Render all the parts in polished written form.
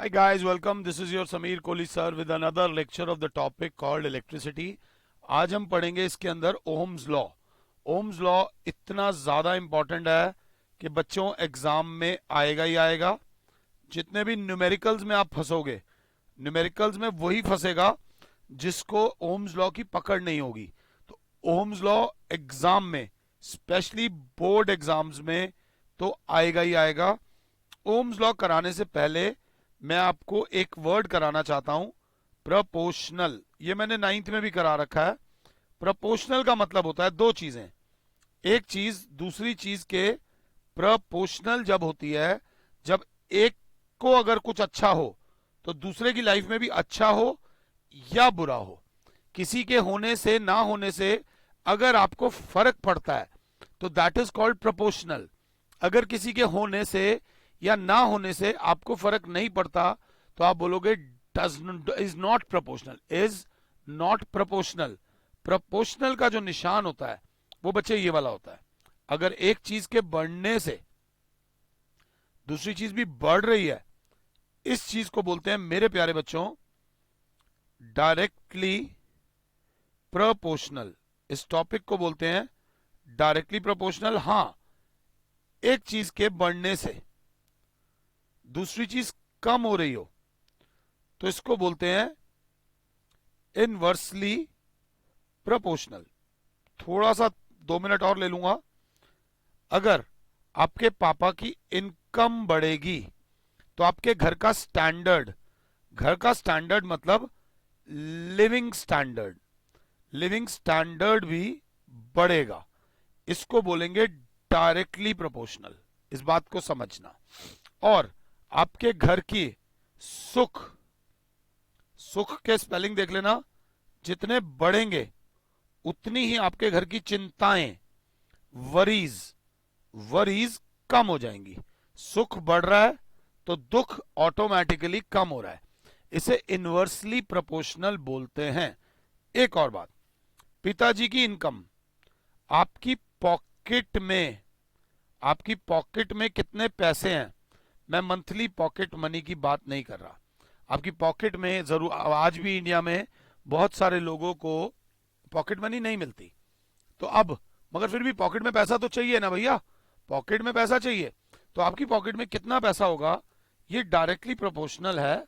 Hi guys, welcome. This is your Sameer Kohli sir with another lecture of the topic called electricity. आज हम पढ़ेंगे इसके अंदर Ohm's law. Ohm's law इतना ज़्यादा इम्पॉर्टेंट है कि बच्चों एग्जाम में आएगा ही आएगा. जितने भी न्यूमेरिकल्स में आप फंसोगे, न्यूमेरिकल्स में वही फंसेगा जिसको ओम्स लॉ की पकड़ नहीं होगी. तो ओम्स लॉ एग्जाम में, स्पेशली बोर्ड एग्जाम्स में तो आएगा ही आएगा. ओम्स लॉ कराने से पहले मैं आपको एक वर्ड कराना चाहता हूं, प्रपोर्शनल. ये मैंने 9th में भी करा रखा है. प्रपोर्शनल का मतलब होता है दो चीजें. एक चीज दूसरी चीज के प्रपोर्शनल जब होती है, जब एक को अगर कुछ अच्छा हो तो दूसरे की लाइफ में भी अच्छा हो या बुरा हो. किसी के होने से ना होने से अगर आपको फर्क पड़ता है तो दैट इज कॉल्ड प्रपोर्शनल. अगर किसी के होने से या ना होने से आपको फर्क नहीं पड़ता तो आप बोलोगे is not proportional, is not proportional. Proportional का जो निशान होता है वो बच्चे ये वाला होता है. अगर एक चीज के बढ़ने से दूसरी चीज भी बढ़ रही है, इस चीज को बोलते हैं मेरे प्यारे बच्चों डायरेक्टली प्रोपोर्शनल. इस टॉपिक को बोलते हैं डायरेक्टली प्रोपोर्शनल. हां, एक चीज के बढ़ने से दूसरी चीज कम हो रही हो तो इसको बोलते हैं इनवर्सली प्रोपोर्शनल. थोड़ा सा 2 मिनट और ले लूंगा. अगर आपके पापा की इनकम बढ़ेगी तो आपके घर का स्टैंडर्ड मतलब लिविंग स्टैंडर्ड भी बढ़ेगा. इसको बोलेंगे डायरेक्टली प्रोपोर्शनल. इस बात को समझना. और आपके घर की सुख के स्पेलिंग देख लेना. जितने बढ़ेंगे उतनी ही आपके घर की चिंताएं, वरीज कम हो जाएंगी. सुख बढ़ रहा है तो दुख ऑटोमेटिकली कम हो रहा है. इसे इनवर्सली प्रोपोर्शनल बोलते हैं. एक और बात, पिताजी की इनकम आपकी पॉकेट में कितने पैसे हैं. मैं मंथली पॉकेट मनी की बात नहीं कर रहा. आपकी पॉकेट में जरूर, आज भी इंडिया में बहुत सारे लोगों को पॉकेट मनी नहीं मिलती. तो अब मगर फिर भी पॉकेट में पैसा तो चाहिए ना भैया. पॉकेट में पैसा चाहिए तो आपकी पॉकेट में कितना पैसा होगा ये डायरेक्टली प्रोपोर्शनल है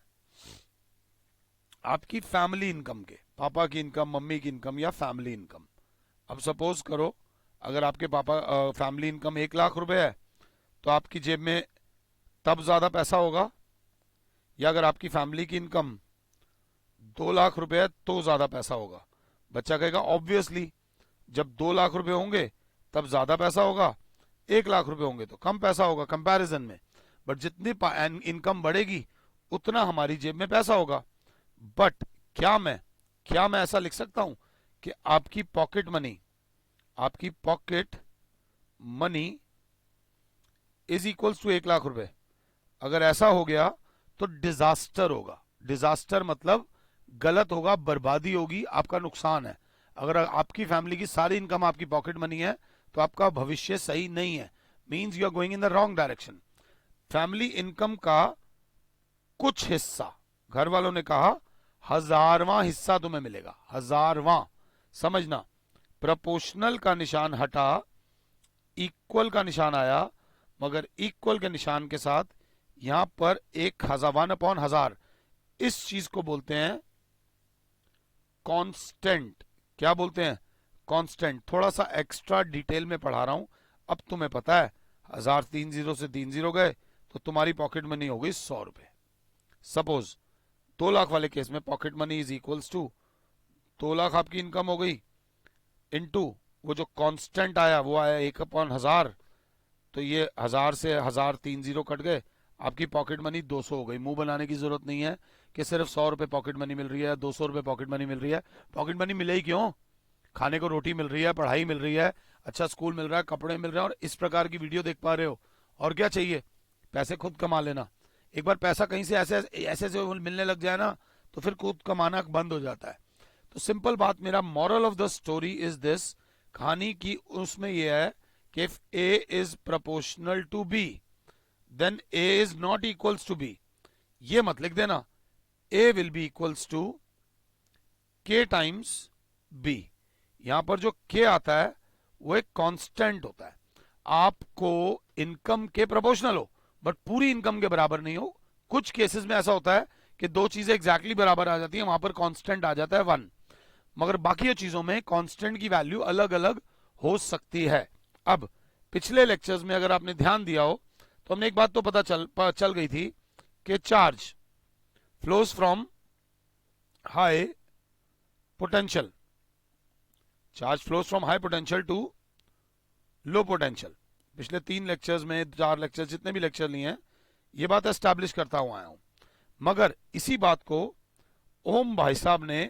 आपकी फैमिली इनकम के. पापा की इनकम, मम्मी की इनकम या फैमिली इनकम. अब सपोज करो अगर आपके पापा फैमिली इनकम 1 लाख रुपए है तो आपकी जेब में तब ज्यादा पैसा होगा. या अगर आपकी फैमिली की इनकम 2 लाख रुपए है तो ज्यादा पैसा होगा. बच्चा कहेगा ऑब्वियसली जब 2 लाख रुपए होंगे तब ज्यादा पैसा होगा, 1 लाख रुपए होंगे तो कम पैसा होगा कंपैरिजन में. बट जितनी इनकम बढ़ेगी उतना हमारी जेब में पैसा होगा. बट क्या मैं ऐसा लिख सकता हूं कि आपकी pocket money is equals to 1 lakh रुपए. अगर ऐसा हो गया तो डिजास्टर होगा. डिजास्टर मतलब गलत होगा, बर्बादी होगी, आपका नुकसान है. अगर आपकी फैमिली की सारी इनकम आपकी पॉकेट मनी है तो आपका भविष्य सही नहीं है. Means you are going in the wrong direction. Family income का कुछ हिस्सा, घर वालों ने कहा 1000वां हिस्सा तुम्हें मिलेगा. 1000वां. समझना, प्रोपोर्शनल का निशान हटा, इक्वल का निशान आया. मगर इक्वल के निशान के साथ यहां पर 1/1000. इस चीज को बोलते हैं कांस्टेंट. क्या बोलते हैं? कांस्टेंट. थोड़ा सा एक्स्ट्रा डिटेल में पढ़ा रहा हूं. अब तुम्हें पता है 1000 3 जीरो से 3 जीरो गए तो तुम्हारी पॉकेट मनी हो गई 100 रुपए. सपोज 2 लाख वाले केस में pocket money is equals to 2 lakh आपकी इनकम हो गई इनटू वो जो कांस्टेंट आया वो आया 1/1000. तो ये 1000 से 1000 3 जीरो कट गए, आपकी पॉकेट मनी 200 हो गई. मुंह बनाने की जरूरत नहीं है कि सिर्फ 100 रुपए पॉकेट मनी मिल रही है, 200 रुपए पॉकेट मनी मिल रही है. पॉकेट मनी मिले ही क्यों? खाने को रोटी मिल रही है, पढ़ाई मिल रही है, अच्छा स्कूल मिल रहा है, कपड़े मिल रहे हैं और इस प्रकार की वीडियो देख पा रहे हो. और क्या चाहिए? पैसे खुद कमा लेना. एक बार पैसा कहीं से ऐसे मिलने लग जाए ना तो फिर खुद कमाना बंद हो जाता है. तो सिंपल बात, मेरा moral of the story is this, कहानी की उसमें यह है कि if A is proportional to B then A is not equals to B. ये मत लिख देना A will be equals to K times B। यहां पर जो K आता है वो एक कांस्टेंट होता है। आपको इनकम के प्रोपोर्शनल हो बट पूरी इनकम के बराबर नहीं हो। कुछ केसेस में ऐसा होता है कि दो चीजें एग्जैक्टली बराबर आ जाती हैं, वहां पर कांस्टेंट आ जाता है 1, मगर बाकी चीजों में कांस्टेंट की वैल्यू अलग अलग हो सकती है। अब पिछले लेक्चर्स में अगर आपने ध्यान दिया हो तो हमने एक बात तो पता चल गई थी कि charge flows from high potential, charge flows from high potential to low potential. पिछले 3 लेक्चर्स में 4 लेक्चर्स जितने भी लेक्चर लिए हैं ये बात एस्टैब्लिश करता हुआ आया हूं। मगर इसी बात को ओम भाई साहब ने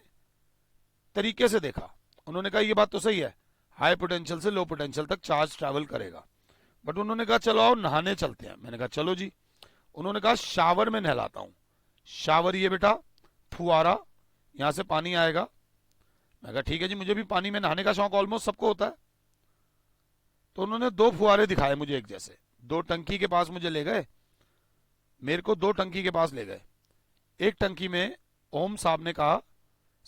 तरीके से देखा। उन्होंने कहा ये बात तो सही है, हाई पोटेंशियल से लो पोटेंशियल तक चार्ज ट्रैवल करेगा, बट उन्होंने कहा चलो आओ नहाने चलते हैं। मैंने कहा चलो जी। उन्होंने कहा शावर में नहलाता हूं। शावर ये बेटा फुआरा, यहां से पानी आएगा। मैं कहा ठीक है जी, मुझे भी पानी में नहाने का शौक ऑलमोस्ट सबको होता है। तो उन्होंने 2 फुआरे दिखाए मुझे एक जैसे, 2 टंकी के पास मुझे ले गए, मेरे को 2 टंकी के पास ले गए। एक टंकी में ओम साहब ने कहा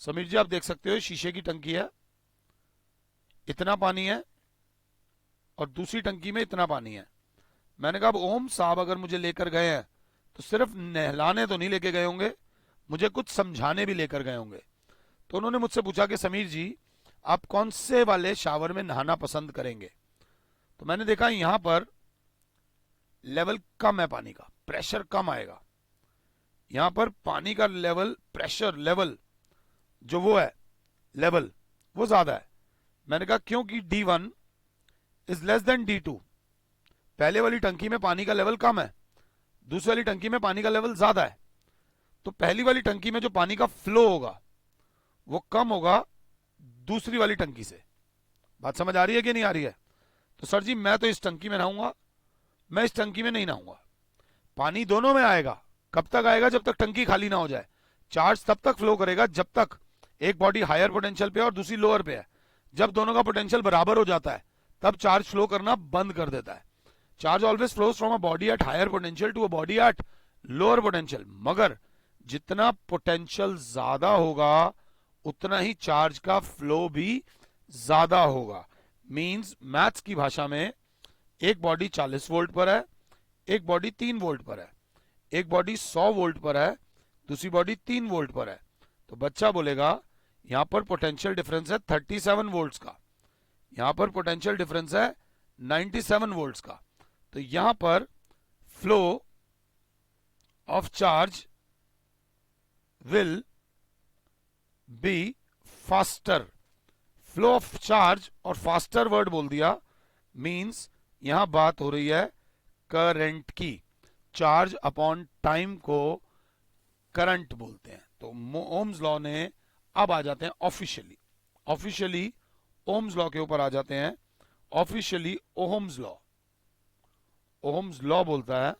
समीर जी आप देख सकते हो शीशे की टंकी है, इतना पानी है, और दूसरी टंकी में इतना पानी है। मैंने कहा अब ओम साहब अगर मुझे लेकर गए हैं तो सिर्फ नहलाने तो नहीं लेके गए होंगे, मुझे कुछ समझाने भी लेकर गए होंगे। तो उन्होंने मुझसे पूछा कि समीर जी आप कौन से वाले शावर में नहाना पसंद करेंगे। तो मैंने देखा यहां पर लेवल कम है, पानी का प्रेशर कम आएगा। यहां पर पानी का लेवल, प्रेशर लेवल जो वो है लेवल वो ज्यादा है। मैंने कहा क्योंकि D1 is less than D2। पहले वाली टंकी में पानी का लेवल कम है, दूसरी वाली टंकी में पानी का लेवल ज्यादा है। तो पहली वाली टंकी में जो पानी का फ्लो होगा वो कम होगा दूसरी वाली टंकी से। बात समझ आ रही है कि नहीं आ रही है? तो सर जी मैं तो इस टंकी में नहाऊंगा, मैं इस टंकी में नहीं नहाऊंगा। पानी दोनों में आएगा, कब तक आएगा? जब तक टंकी खाली ना हो जाए। चार्ज तब तक फ्लो करेगा जब तक एक बॉडी हायर पोटेंशियल पे है और दूसरी लोअर पे है। जब दोनों का पोटेंशियल बराबर हो जाता है तब चार्ज फ्लो करना बंद कर देता है। Charge always flows from a body at higher potential to a body at lower potential, मगर जितना पोटेंशियल ज्यादा होगा उतना ही चार्ज का फ्लो भी ज्यादा होगा। मींस मैथ्स की भाषा में एक बॉडी 40 वोल्ट पर है, एक बॉडी 3 वोल्ट पर है, एक बॉडी 100 वोल्ट पर है, दूसरी बॉडी 3 वोल्ट पर है। तो बच्चा बोलेगा यहां पर पोटेंशियल डिफरेंस है 37 वोल्ट्स का, यहां पर पोटेंशियल डिफरेंस है 97 वोल्ट्स का। तो यहां पर flow of charge will be faster. Flow of charge और फास्टर वर्ड बोल दिया मींस यहां बात हो रही है करंट की। चार्ज अपॉन टाइम को करंट बोलते हैं। तो ओम्स लॉ ने अब आ जाते हैं ऑफिशियली ओम्स लॉ के ऊपर आ जाते हैं। ऑफिशियली ओम्स लॉ बोलता है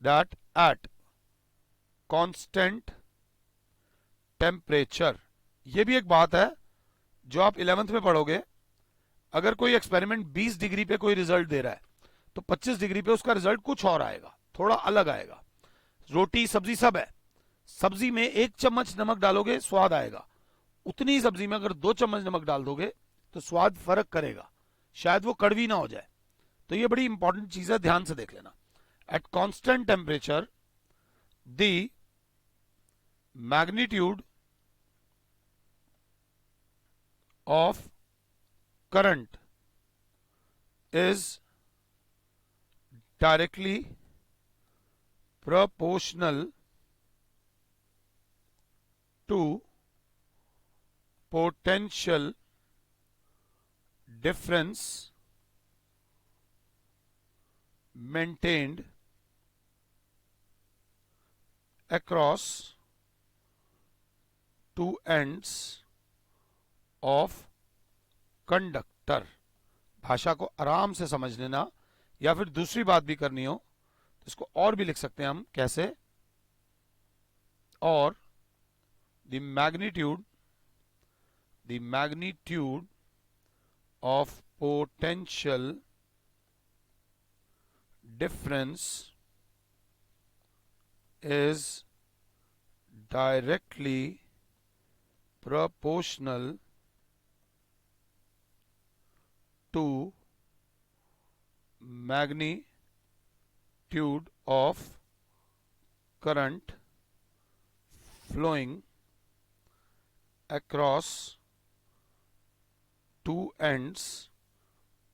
दैट एट कांस्टेंट टेम्परेचर, ये भी एक बात है जो आप 11th में पढ़ोगे। अगर कोई एक्सपेरिमेंट 20 डिग्री पे कोई रिजल्ट दे रहा है तो 25 डिग्री पे उसका रिजल्ट कुछ और आएगा, थोड़ा अलग आएगा। रोटी सब्जी सब है, सब्जी में 1 चम्मच नमक डालोगे स्वाद आएगा, उतनी ही सब्जी में अगर 2 चम्मच नमक डाल दोगे तो स्वाद फर्क करेगा, शायद वो कड़वी ना हो जाए। तो ये बड़ी इंपॉर्टेंट चीज है, ध्यान से देख लेना। At constant temperature the magnitude of current is directly proportional to potential difference maintained across two ends of conductor. भाषा को आराम से समझ लेना, या फिर दूसरी बात भी करनी हो तो इसको और भी लिख सकते हैं हम, कैसे? और the magnitude of potential difference is directly proportional to magnitude of current flowing across two ends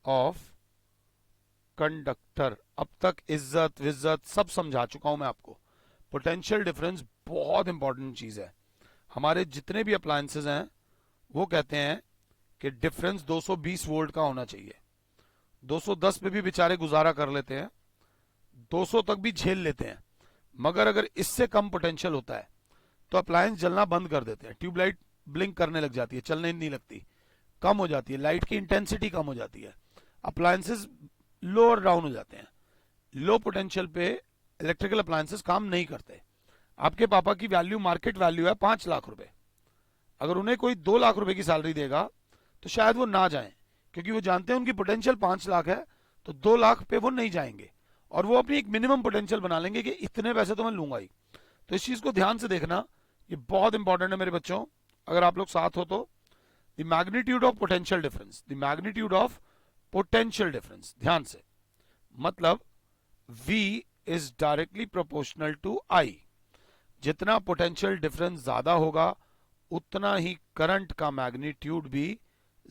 of conductor. अब तक इज्जत विज्जत सब समझा चुका हूं मैं आपको। पोटेंशियल डिफरेंस बहुत इंपॉर्टेंट चीज है। हमारे जितने भी अप्लायंसेज हैं वो कहते हैं कि डिफरेंस 220 वोल्ट का होना चाहिए। 210 पे भी बेचारे गुजारा कर लेते हैं, 200 तक भी झेल लेते हैं, मगर अगर इससे कम पोटेंशियल होता है तो अप्लायंस जलना बंद कर देते हैं। ट्यूबलाइट ब्लिंक करने लग जाती है, चलने नहीं लगती, कम हो जाती है, लाइट की इंटेंसिटी कम हो जाती है, अप्लायंसेस लो और डाउन हो जाते हैं। लो पोटेंशियल पे इलेक्ट्रिकल अप्लायंसेस काम नहीं करते। आपके पापा की वैल्यू मार्केट वैल्यू है 5 लाख रुपए, अगर उन्हें कोई 2 लाख रुपए की सैलरी देगा तो शायद वो ना जाएं, क्योंकि वो जानते हैं उनकी पोटेंशियल 5 लाख है, तो 2 लाख पे वो नहीं जाएंगे और वो अपनी एक मिनिमम पोटेंशियल बना लेंगे कि इतने पैसे तो मैं लूंगा ही। तो इस चीज को ध्यान से देखना, ये बहुत इंपॉर्टेंट है मेरे बच्चों, अगर आप लोग साथ हो तो। The magnitude of potential difference, the magnitude of potential difference, ध्यान से, मतलब V is directly proportional to I। जितना पोटेंशियल डिफरेंस ज्यादा होगा उतना ही करंट का मैग्नीट्यूड भी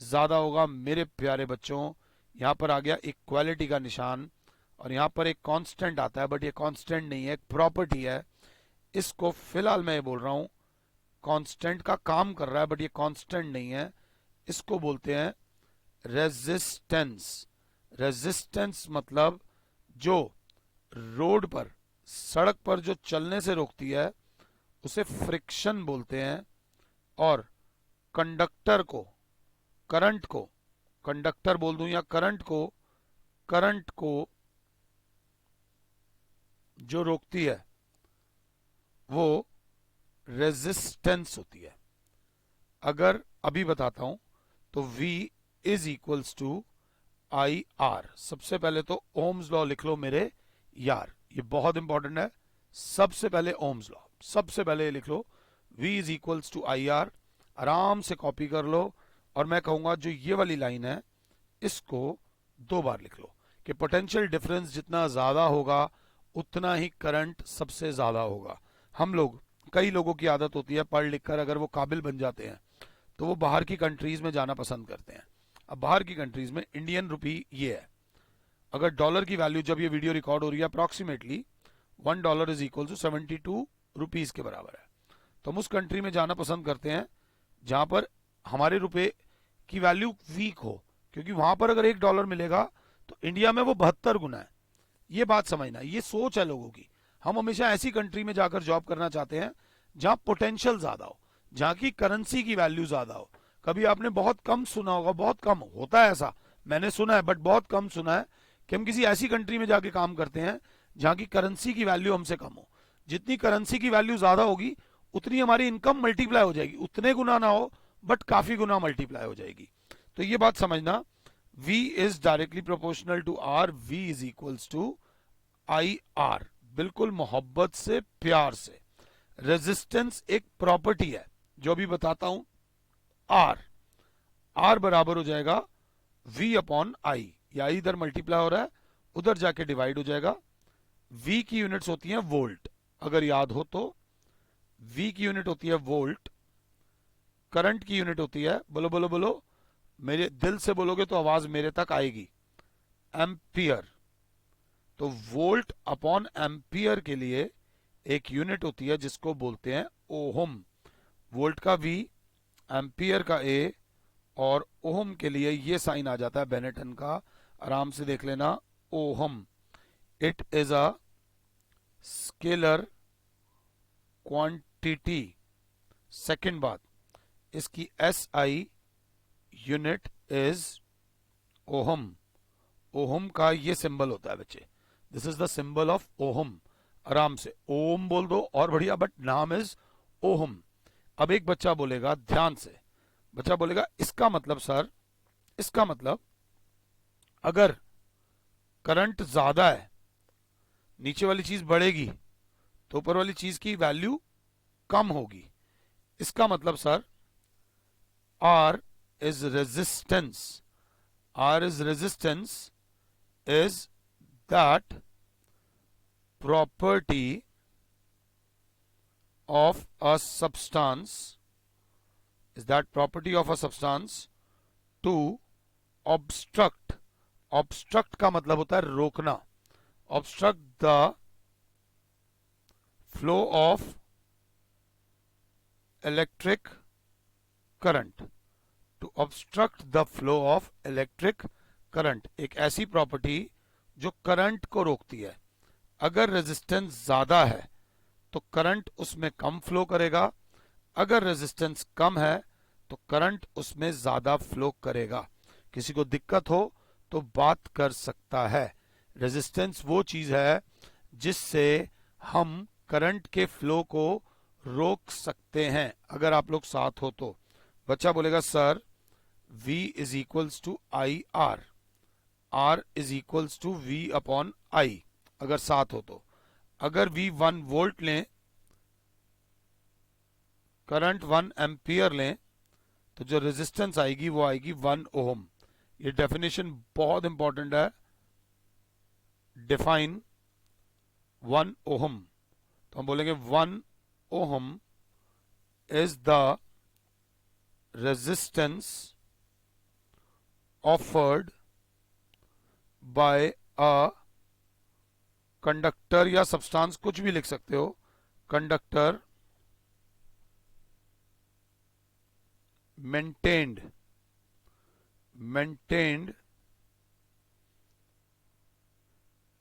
ज्यादा होगा। मेरे प्यारे बच्चों, यहां पर आ गया इक्वालिटी का निशान और यहां पर एक कांस्टेंट आता है, बट ये कांस्टेंट नहीं है, एक प्रॉपर्टी है। इसको फिलहाल मैं ये बोल रहा हूं कांस्टेंट का काम कर रहा है, बट ये कांस्टेंट नहीं है। इसको बोलते हैं रेजिस्टेंस। रेजिस्टेंस मतलब जो रोड पर, सड़क पर जो चलने से रोकती है उसे फ्रिक्शन बोलते हैं, और कंडक्टर को, करंट को, कंडक्टर बोल दूं या करंट को जो रोकती है वो रेजिस्टेंस होती है। अगर अभी बताता हूं तो V is equals to I R. सबसे पहले तो ओम्स लॉ लिख लो मेरे यार, ये बहुत इंपॉर्टेंट है। सबसे पहले ओम्स लॉ, सबसे पहले लिख लो V is equals to I R, आराम से कॉपी कर लो। और मैं कहूंगा जो ये वाली लाइन है इसको 2 बार लिख लो कि पोटेंशियल डिफरेंस जितना ज्यादा होगा उतना ही करंट सबसे ज्यादा होगा। हम लोग, कई लोगों की आदत होती है पढ़ लिख कर अगर वो काबिल बन जाते हैं तो वो बाहर की कंट्रीज में जाना पसंद करते हैं। अब बाहर की कंट्रीज में इंडियन रुपी ये है, अगर डॉलर की वैल्यू, जब ये वीडियो रिकॉर्ड हो रही है, approximately $1 is equal to 72 rupees के बराबर है। तो हम उस कंट्री में जाना पसंद करते हैं जहां पर हमारे रुपए की वैल्यू वीक हो, क्योंकि वहां पर अगर $1 मिलेगा तो इंडिया में वो 72 गुना है। ये बात समझना, ये सोच है लोगों की। हम हमेशा ऐसी कंट्री में जाकर जॉब करना चाहते हैं जहां पोटेंशियल ज्यादा हो, जहां की करेंसी की वैल्यू ज्यादा हो। कभी आपने बहुत कम सुना होगा, बहुत कम होता है ऐसा, मैंने सुना है बट बहुत कम सुना है, कि हम किसी ऐसी कंट्री में जाके काम करते हैं जहां की करेंसी की वैल्यू हमसे कम हो। जितनी करेंसी की वैल्यू ज्यादा होगी उतनी हमारी इनकम मल्टीप्लाई हो जाएगी, उतने गुना ना हो बट काफी गुना मल्टीप्लाई हो जाएगी। तो ये बात समझना, V is directly proportional to R, V is equals to I R, बिल्कुल मोहब्बत से, प्यार से। रेजिस्टेंस एक प्रॉपर्टी है जो भी बताता हूं, R बराबर हो जाएगा V अपॉन आई, या इधर मल्टीप्लाई हो रहा है उधर जाके डिवाइड हो जाएगा। V की यूनिट्स होती हैं वोल्ट, अगर याद हो तो V की यूनिट होती है वोल्ट, करंट की यूनिट होती है, बोलो बोलो बोलो, मेरे दिल से बोलोगे तो आवाज मेरे तक आएगी, एम्पियर। तो वोल्ट अपॉन एम्पियर के लिए एक यूनिट होती है जिसको बोलते हैं ओहम। वोल्ट का V, एम्पियर का A, और ओहम के लिए ये साइन आ जाता है बेनेटन का, आराम से देख लेना, ohm. It is a scalar quantity. Second बात, इसकी SI unit is ohm. Ohm का ये सिंबल होता है बच्चे, this is the symbol of ohm. आराम से ओम बोल दो और बढ़िया, बट नाम इज ओहम। अब एक बच्चा बोलेगा, ध्यान से, बच्चा बोलेगा इसका मतलब सर, इसका मतलब अगर करंट ज्यादा है, नीचे वाली चीज बढ़ेगी तो ऊपर वाली चीज की वैल्यू कम होगी। इसका मतलब sir R is resistance. R is resistance is that property of a substance to obstruct. obstruct का मतलब होता है रोकना। obstruct the flow of electric current. to obstruct the flow of electric current, एक ऐसी प्रॉपर्टी जो करंट को रोकती है। अगर रेजिस्टेंस ज्यादा है तो करंट उसमें कम फ्लो करेगा, अगर रेजिस्टेंस कम है तो करंट उसमें ज्यादा फ्लो करेगा। किसी को दिक्कत हो तो बात कर सकता है। रेजिस्टेंस वो चीज है जिससे हम करंट के फ्लो को रोक सकते हैं, अगर आप लोग साथ हो तो। बच्चा बोलेगा sir V is equals to I R, R is equals to V upon I, अगर साथ हो तो। अगर V 1 वोल्ट लें, करंट 1 एम्पियर लें, तो जो रेजिस्टेंस आएगी वो आएगी 1 ओम। ये डेफिनेशन बहुत इंपॉर्टेंट है। डिफाइन 1 ओम, तो हम बोलेंगे 1 ohm is the resistance offered by a conductor या सब्सटेंस, कुछ भी लिख सकते हो, conductor maintained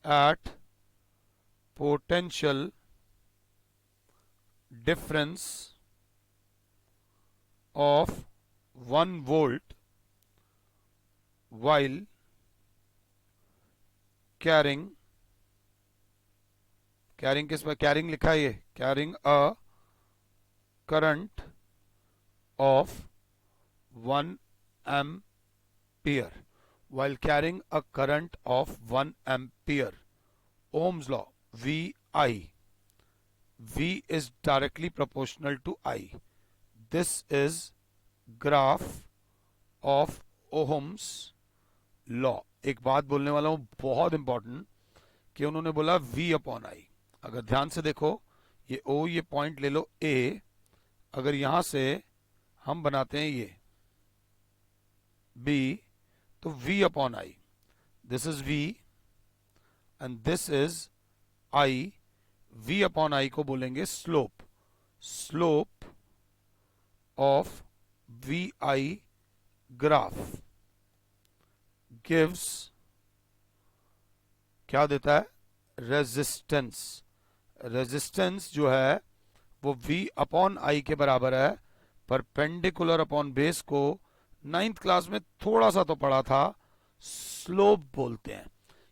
at potential difference of 1 volt while carrying किस पर कैरिंग लिखा है, ये carrying a current of 1 ampere, while carrying a current of 1 ampere. Ohm's law, VI. V is directly proportional to I. This is graph of Ohm's law. एक बात बोलने वाला हूं बहुत इंपॉर्टेंट, कि उन्होंने बोला V अपॉन आई। अगर ध्यान से देखो, ये O, ये पॉइंट ले लो A, अगर यहां से हम बनाते हैं ये B, तो V upon I, this is V and this is I। V upon आई को बोलेंगे slope, slope of VI graph gives, क्या देता है, रेजिस्टेंस। रेजिस्टेंस जो है वो V अपॉन आई के बराबर है। परपेंडिकुलर अपॉन बेस को 9th क्लास में थोड़ा सा तो पढ़ा था, स्लोप बोलते हैं।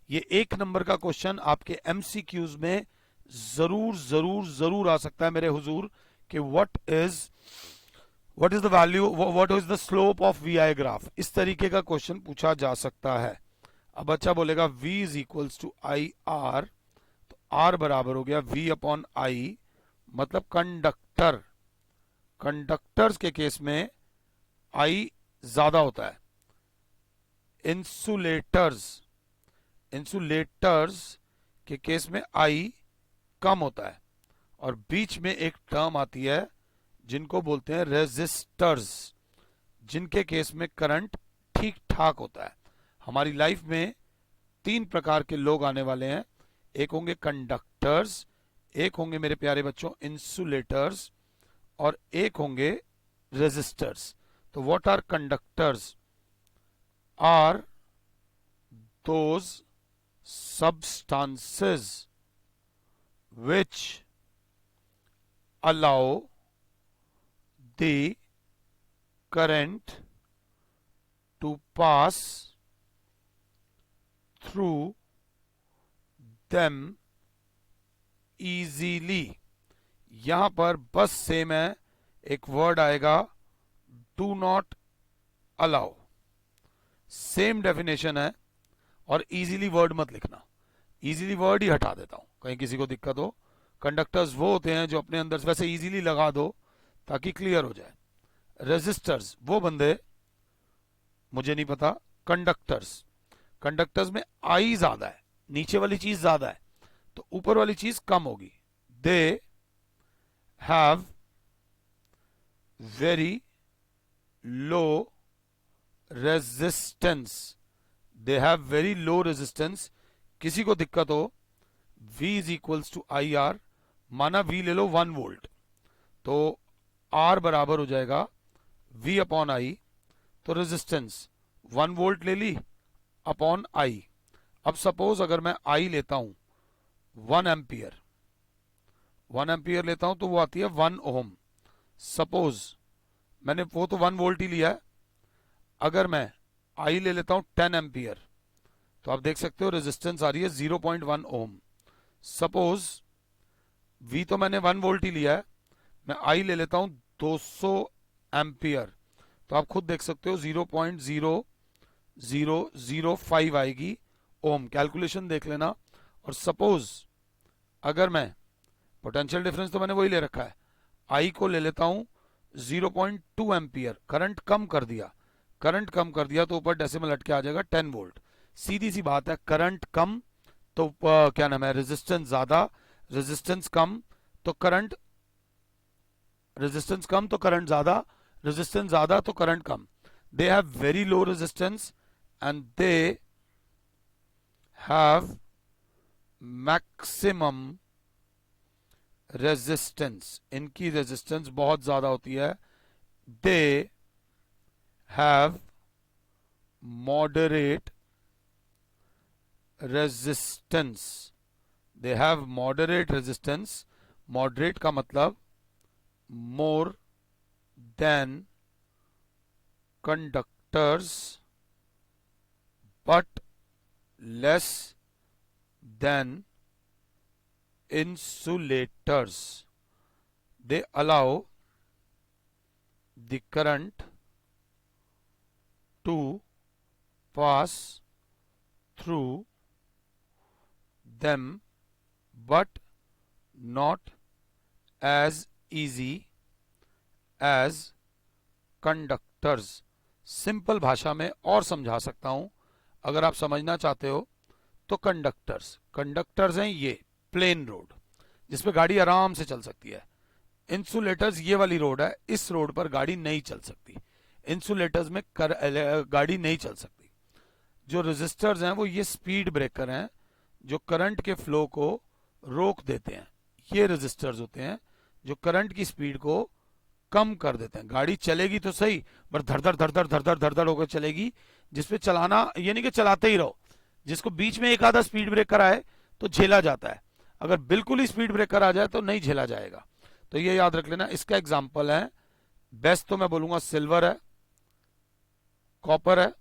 ये 1 नंबर का क्वेश्चन आपके MCQs में जरूर जरूर जरूर आ सकता है मेरे हुजूर, कि what is the value, what is the slope of VI graph, इस तरीके का क्वेश्चन पूछा जा सकता है। अब बच्चा बोलेगा V is equals to I R, तो R बराबर हो गया V अपॉन आई, मतलब कंडक्टर, कंडक्टर्स के केस में I ज्यादा होता है। इंसुलेटर्स के केस में I कम होता है। और बीच में एक टर्म आती है जिनको बोलते हैं रेजिस्टर्स, जिनके केस में करंट ठीक ठाक होता है। हमारी लाइफ में 3 प्रकार के लोग आने वाले हैं, एक होंगे कंडक्टर्स, एक होंगे मेरे प्यारे बच्चों इंसुलेटर्स, और एक होंगे रेजिस्टर्स। तो what are conductors? Are those substances which allow the current to pass through them easily। यहां पर बस सेम है, एक वर्ड आएगा do not allow, same definition है। और इजीली वर्ड मत लिखना, इजीली वर्ड ही हटा देता हूं, कहीं किसी को दिक्कत हो। कंडक्टर्स वो होते हैं जो अपने अंदर से वैसे इजीली लगा दो ताकि क्लियर हो जाए। रेजिस्टर्स वो बंदे, मुझे नहीं पता। कंडक्टर्स, कंडक्टर्स में आई ज्यादा है, नीचे वाली चीज ज्यादा है तो ऊपर वाली चीज कम होगी। They have very low resistance, they have very low resistance. किसी को दिक्कत हो, V is equals to I R, माना V ले लो 1 वोल्ट, तो R बराबर हो जाएगा V अपॉन आई। तो रेजिस्टेंस 1 वोल्ट ले ली अपॉन आई। अब सपोज अगर मैं I लेता हूं 1 एम्पियर, 1 एम्पियर लेता हूं तो वो आती है 1 ओम। सपोज मैंने वो तो 1 वोल्ट ही लिया है, अगर मैं I ले लेता हूं 10 एम्पियर तो आप देख सकते हो रेजिस्टेंस आ रही है 0.1 ओम। सपोज V तो मैंने 1 वोल्ट ही लिया है, मैं I ले लेता हूं 200 एम्पियर तो आप खुद देख सकते हो 0.0005 आएगी ओम। कैलकुलेशन देख लेना। और सपोज अगर मैं पोटेंशियल डिफरेंस तो मैंने वही ले रखा है, I को ले लेता हूं 0.2 एम्पियर, करंट कम कर दिया, करंट कम कर दिया तो ऊपर डेसिमल हट के आ जाएगा 10 वोल्ट। सीधी सी बात है, करंट कम तो क्या नाम है, रेजिस्टेंस ज्यादा, रेजिस्टेंस कम तो करंट, रेजिस्टेंस कम तो करंट ज्यादा, रेजिस्टेंस ज्यादा तो current come. They have very low resistance and they have maximum resistance, इनकी रेजिस्टेंस बहुत ज्यादा होती है। They have moderate resistance, they have moderate resistance. Moderate का मतलब more than conductors but less than insulators. They allow the current to pass through them but not as easy as conductors. Simple भाषा में और समझा सकता हूं अगर आप समझना चाहते हो तो कंडक्टर्स, कंडक्टर्स हैं ये प्लेन रोड जिसपे गाड़ी आराम से चल सकती है। इंसुलेटर्स ये वाली रोड है, इस रोड पर गाड़ी नहीं चल सकती, इंसुलेटर्स में गाड़ी नहीं चल सकती। जो रेजिस्टर्स हैं वो ये स्पीड ब्रेकर हैं जो करंट के फ्लो को रोक देते हैं। ये रेजिस्टर्स होते हैं जो करंट की स्पीड को कम कर देते हैं। गाड़ी चलेगी तो सही पर धड़धड़ धड़धड़ धड़धड़ धड़धड़ होकर चलेगी, जिसपे चलाना ये नहीं कि चलाते ही रहो, जिसको बीच में एक आधा स्पीड ब्रेकर आए तो झेला जाता है, अगर बिल्कुल ही स्पीड ब्रेकर आ जाए तो नहीं झेला जाएगा। तो ये याद रख लेना। इसका एग्जांपल है, बेस्ट तो मैं बोलूंगा सिल्वर है, कॉपर है,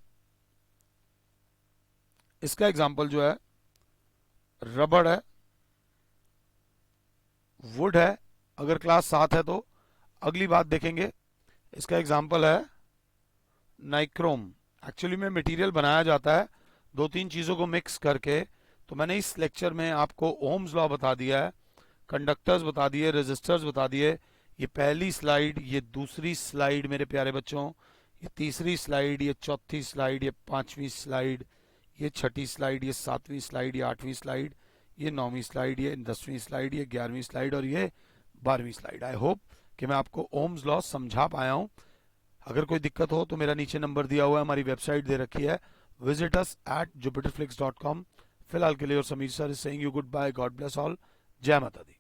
इसका एग्जांपल जो है रबड़ है, वुड है, अगर क्लास 7 है तो अगली बात देखेंगे। इसका एग्जांपल है नाइक्रोम। एक्चुअली में मटेरियल बनाया जाता है 2-3 चीजों को मिक्स करके। तो मैंने इस लेक्चर में आपको ओम्स लॉ बता दिया है, कंडक्टर्स बता दिए, रेजिस्टर्स बता दिए। ये पहली स्लाइड, ये दूसरी स्लाइड मेरे प्यारे बच्चों, ये तीसरी स्लाइड, ये चौथी स्लाइड, ये पांचवी स्लाइड, ये छठी स्लाइड, ये सातवीं स्लाइड, ये आठवीं स्लाइड, ये 9वीं स्लाइड, ये 10वीं स्लाइड, ये 11वीं स्लाइड और ये 12वीं स्लाइड। आई होप कि मैं आपको ओम्स लॉ समझा पाया हूं। अगर कोई दिक्कत हो तो मेरा नीचे नंबर दिया हुआ है, हमारी वेबसाइट दे रखी है, विजिट अस at jupiterflix.com। फिलहाल के लिए और Sameer sir is saying you good bye, God bless all, जय माता दी।